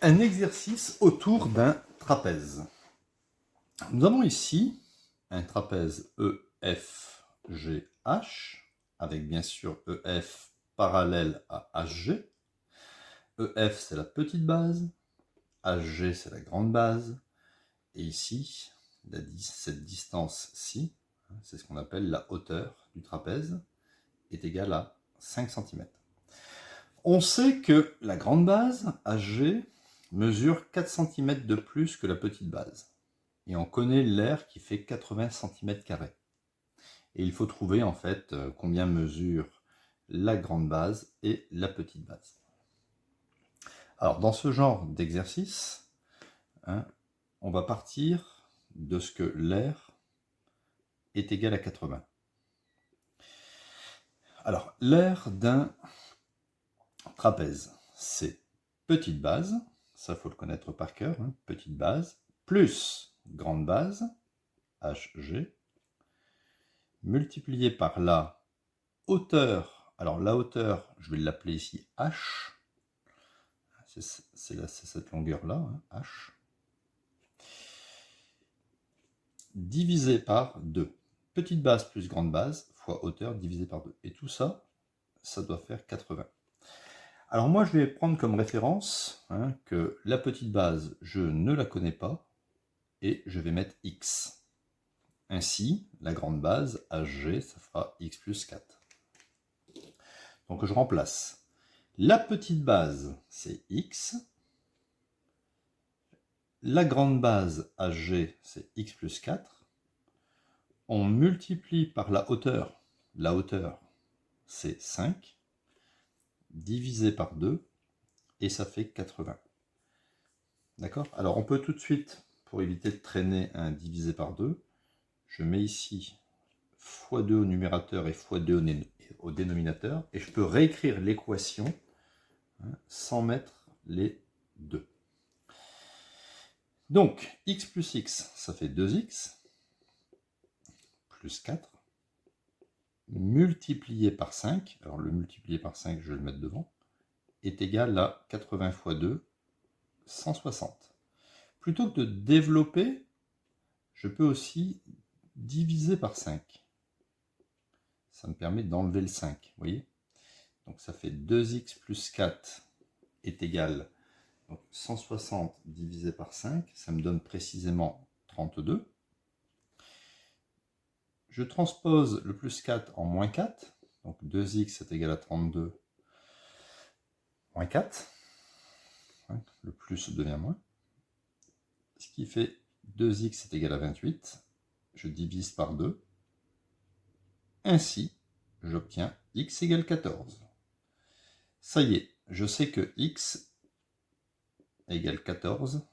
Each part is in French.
Un exercice autour d'un trapèze. Nous avons ici un trapèze EFGH, avec bien sûr EF parallèle à HG. EF c'est la petite base, HG c'est la grande base, et ici, cette distance-ci, c'est ce qu'on appelle la hauteur du trapèze, est égale à 5 cm. On sait que la grande base, HG, mesure 4 cm de plus que la petite base. Et on connaît l'aire qui fait 80 cm². Et il faut trouver en fait combien mesure la grande base et la petite base. Alors dans ce genre d'exercice, on va partir de ce que l'aire est égal à 80. Alors l'aire d'un trapèze, c'est petite base, ça faut le connaître par cœur, petite base, plus grande base, HG, multiplié par la hauteur. Alors la hauteur, je vais l'appeler ici H, c'est cette longueur-là, H, divisé par 2. Petite base plus grande base fois hauteur divisé par 2. Et tout ça, ça doit faire 80. Alors moi, je vais prendre comme référence que la petite base, je ne la connais pas, et je vais mettre x. Ainsi, la grande base, HG, ça fera x plus 4. Donc je remplace. La petite base, c'est x. La grande base, HG, c'est x plus 4. On multiplie par la hauteur. La hauteur, c'est 5. Divisé par 2. Et ça fait 80. D'accord? Alors on peut tout de suite, pour éviter de traîner un divisé par 2, je mets ici x2 au numérateur et x2 au dénominateur, et je peux réécrire l'équation sans mettre les 2. Donc, x plus x, ça fait 2x, plus 4, multiplié par 5, alors le multiplié par 5, je vais le mettre devant, est égal à 80 fois 2, 160. Plutôt que de développer, je peux aussi diviser par 5. Ça me permet d'enlever le 5, vous voyez? Donc ça fait 2x plus 4 est égal à 160 divisé par 5, ça me donne précisément 32. Je transpose le plus 4 en moins 4, donc 2x est égal à 32, moins 4, le plus devient moins, ce qui fait 2x est égal à 28, je divise par 2, ainsi j'obtiens x égale 14. Ça y est, je sais que x égale 14,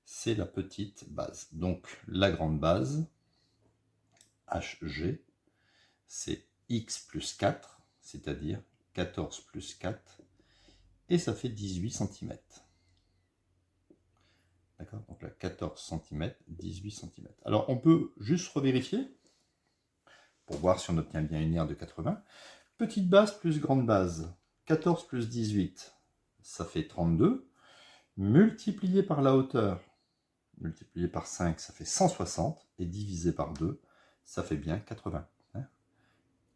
c'est la petite base. Donc la grande base, HG, c'est x plus 4, c'est-à-dire 14 plus 4, et ça fait 18 cm. D'accord? Donc là, 14 cm, 18 cm. Alors on peut juste revérifier, pour voir si on obtient bien une aire de 80. Petite base plus grande base, 14 plus 18, ça fait 32. Multiplié par la hauteur, multiplié par 5, ça fait 160, et divisé par 2, ça fait bien 80.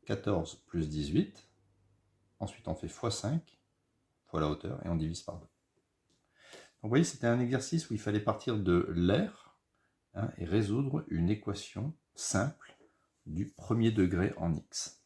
14 plus 18, ensuite on fait x5, fois la hauteur, et on divise par 2. Donc vous voyez, c'était un exercice où il fallait partir de l'aire et résoudre une équation simple du premier degré en x.